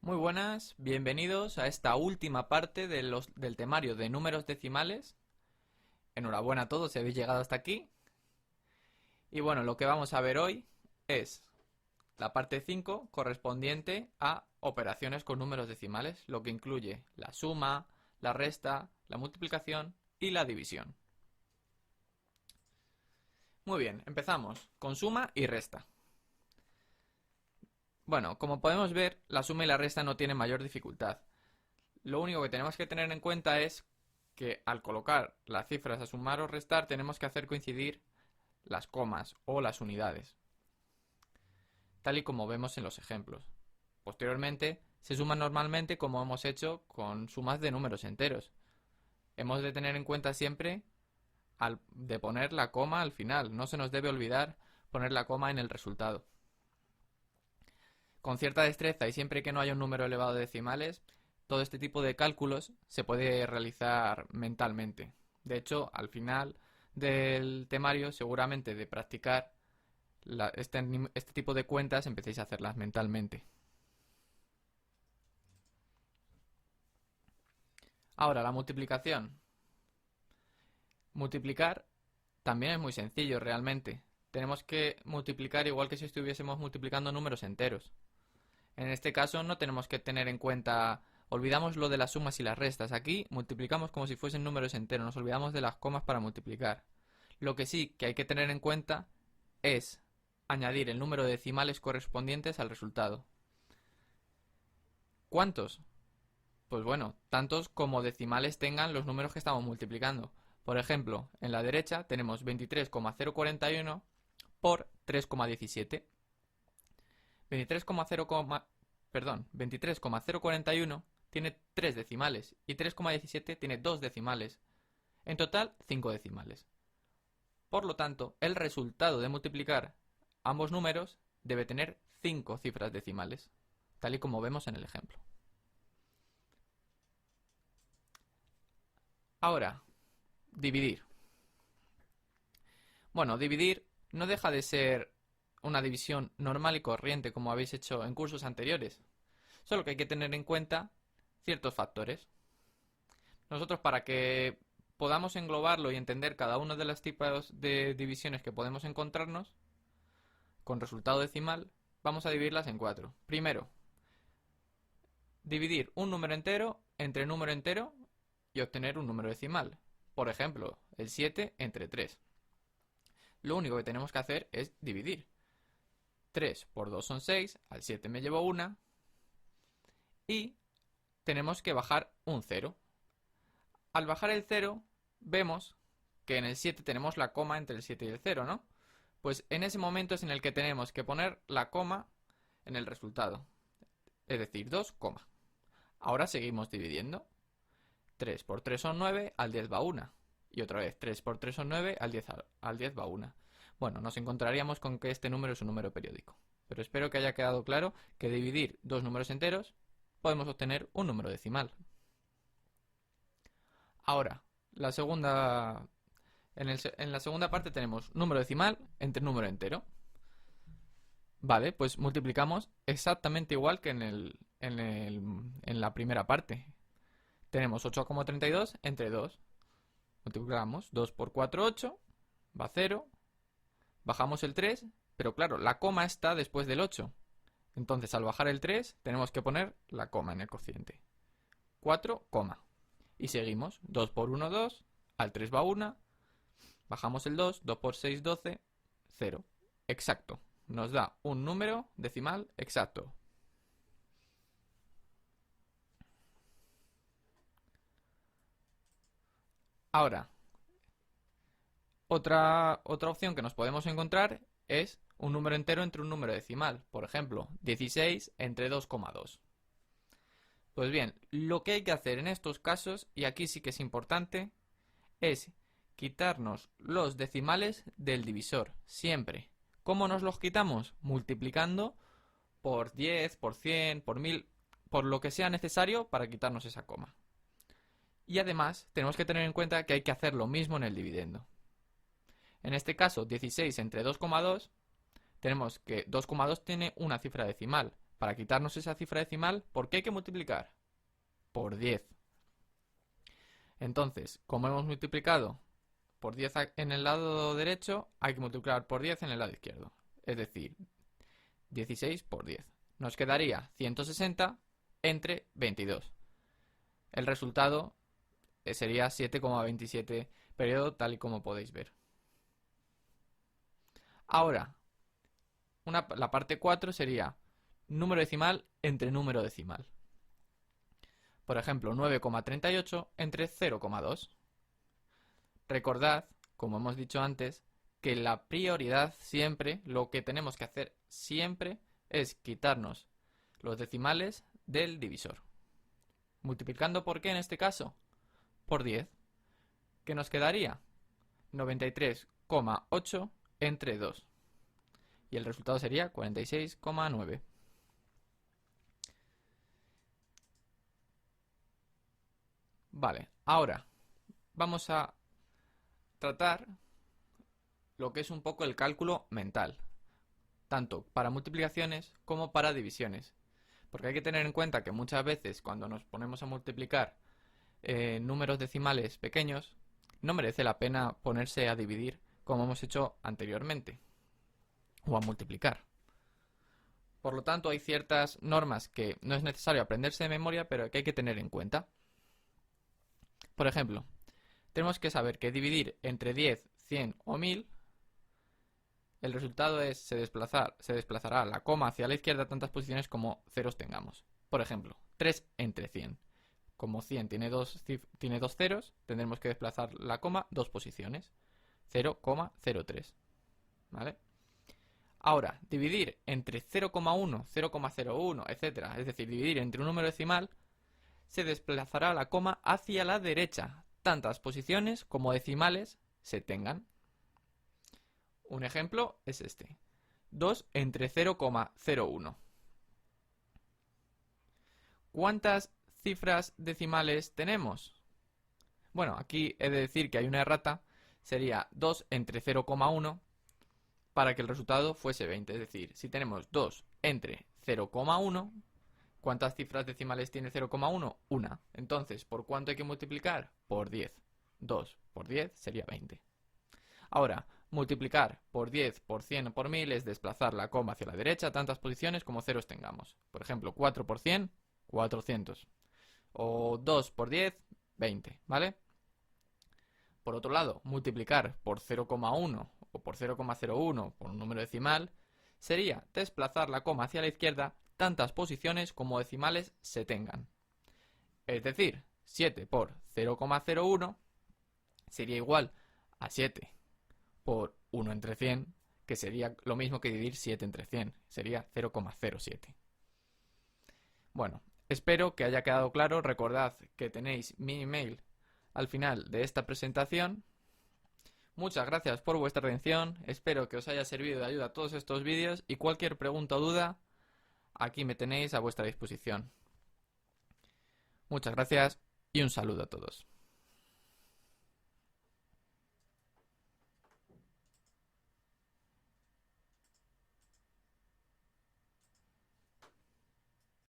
Muy buenas, bienvenidos a esta última parte del temario de números decimales. Enhorabuena a todos si habéis llegado hasta aquí. Y bueno, lo que vamos a ver hoy es la parte 5 correspondiente a operaciones con números decimales, lo que incluye la suma, la resta, la multiplicación y la división. Muy bien, empezamos con suma y resta. Bueno, como podemos ver, la suma y la resta no tienen mayor dificultad. Lo único que tenemos que tener en cuenta es que al colocar las cifras a sumar o restar tenemos que hacer coincidir las comas o las unidades, tal y como vemos en los ejemplos. Posteriormente, se suman normalmente como hemos hecho con sumas de números enteros. Hemos de tener en cuenta siempre de poner la coma al final, no se nos debe olvidar poner la coma en el resultado. Con cierta destreza y siempre que no haya un número elevado de decimales, todo este tipo de cálculos se puede realizar mentalmente. De hecho, al final del temario, seguramente de practicar este tipo de cuentas, empecéis a hacerlas mentalmente. Ahora, la multiplicación. Multiplicar también es muy sencillo realmente. Tenemos que multiplicar igual que si estuviésemos multiplicando números enteros. En este caso no tenemos que tener en cuenta, olvidamos lo de las sumas y las restas. Aquí multiplicamos como si fuesen números enteros, nos olvidamos de las comas para multiplicar. Lo que sí que hay que tener en cuenta es añadir el número de decimales correspondientes al resultado. ¿Cuántos? Pues bueno, tantos como decimales tengan los números que estamos multiplicando. Por ejemplo, en la derecha tenemos 23,041 por 3,17. 23,041 tiene 3 decimales y 3,17 tiene 2 decimales. En total, 5 decimales. Por lo tanto, el resultado de multiplicar ambos números debe tener 5 cifras decimales, tal y como vemos en el ejemplo. Ahora, dividir. Bueno, dividir no deja de ser una división normal y corriente como habéis hecho en cursos anteriores. Solo que hay que tener en cuenta ciertos factores. Nosotros, para que podamos englobarlo y entender cada uno de los tipos de divisiones que podemos encontrarnos con resultado decimal, vamos a dividirlas en 4. Primero, dividir un número entero entre número entero y obtener un número decimal. Por ejemplo, el 7 entre 3. Lo único que tenemos que hacer es dividir. 3 por 2 son 6, al 7 me llevo 1 y tenemos que bajar un 0. Al bajar el 0 vemos que en el 7 tenemos la coma entre el 7 y el 0, ¿no? Pues en ese momento es en el que tenemos que poner la coma en el resultado, es decir, 2, coma. Ahora seguimos dividiendo. 3 por 3 son 9, al 10 va 1. Y otra vez, 3 por 3 son 9, al 10 va 1. Bueno, nos encontraríamos con que este número es un número periódico. Pero espero que haya quedado claro que dividir dos números enteros podemos obtener un número decimal. Ahora, en la segunda parte tenemos número decimal entre número entero. Vale, pues multiplicamos exactamente igual que en la primera parte. Tenemos 8,32 entre 2. Multiplicamos 2 por 4, 8, va 0. Bajamos el 3, pero claro, la coma está después del 8. Entonces, al bajar el 3, tenemos que poner la coma en el cociente. 4, coma. Y seguimos. 2 por 1, 2. Al 3 va 1. Bajamos el 2. 2 por 6, 12. 0. Exacto. Nos da un número decimal exacto. Ahora, otra opción que nos podemos encontrar es un número entero entre un número decimal. Por ejemplo, 16 entre 2,2. Pues bien, lo que hay que hacer en estos casos, y aquí sí que es importante, es quitarnos los decimales del divisor, siempre. ¿Cómo nos los quitamos? Multiplicando por 10, por 100, por 1000, por lo que sea necesario para quitarnos esa coma. Y además, tenemos que tener en cuenta que hay que hacer lo mismo en el dividendo. En este caso, 16 entre 2,2, tenemos que 2,2 tiene una cifra decimal, para quitarnos esa cifra decimal, ¿por qué hay que multiplicar? Por 10. Entonces, como hemos multiplicado por 10 en el lado derecho, hay que multiplicar por 10 en el lado izquierdo. Es decir, 16 por 10. Nos quedaría 160 entre 22. El resultado sería 7,27 periodo, tal y como podéis ver. Ahora, la parte 4 sería número decimal entre número decimal. Por ejemplo, 9,38 entre 0,2. Recordad, como hemos dicho antes, que la prioridad siempre, lo que tenemos que hacer siempre es quitarnos los decimales del divisor. ¿Multiplicando por qué en este caso? Por 10. ¿Qué nos quedaría? 93,8 entre 2. Y el resultado sería 46,9. Vale, ahora vamos a tratar lo que es un poco el cálculo mental, tanto para multiplicaciones como para divisiones. Porque hay que tener en cuenta que muchas veces cuando nos ponemos a multiplicar números decimales pequeños, no merece la pena ponerse a dividir como hemos hecho anteriormente, o a multiplicar. Por lo tanto, hay ciertas normas que no es necesario aprenderse de memoria, pero que hay que tener en cuenta. Por ejemplo, tenemos que saber que dividir entre 10, 100 o 1000, el resultado es se desplazará la coma hacia la izquierda tantas posiciones como ceros tengamos. Por ejemplo, 3 entre 100. Como 100 tiene dos ceros, tendremos que desplazar la coma 2 posiciones. 0,03. ¿Vale? Ahora, dividir entre 0,1, 0,01, etc., es decir, dividir entre un número decimal, se desplazará la coma hacia la derecha, tantas posiciones como decimales se tengan. Un ejemplo es este. 2 entre 0,01. ¿Cuántas cifras decimales tenemos? Bueno, aquí he de decir que hay una errata. Sería 2 entre 0,1 para que el resultado fuese 20. Es decir, si tenemos 2 entre 0,1, ¿cuántas cifras decimales tiene 0,1? Una. Entonces, ¿por cuánto hay que multiplicar? Por 10. 2 por 10 sería 20. Ahora, multiplicar por 10, por 100 o por 1000 es desplazar la coma hacia la derecha tantas posiciones como ceros tengamos. Por ejemplo, 4 por 100, 400. O 2 por 10, 20, ¿vale? Por otro lado, multiplicar por 0,1 o por 0,01 por un número decimal sería desplazar la coma hacia la izquierda tantas posiciones como decimales se tengan. Es decir, 7 por 0,01 sería igual a 7 por 1 entre 100, que sería lo mismo que dividir 7 entre 100, sería 0,07. Bueno, espero que haya quedado claro. Recordad que tenéis mi email al final de esta presentación. Muchas gracias por vuestra atención, espero que os haya servido de ayuda todos estos vídeos y cualquier pregunta o duda, aquí me tenéis a vuestra disposición. Muchas gracias y un saludo a todos.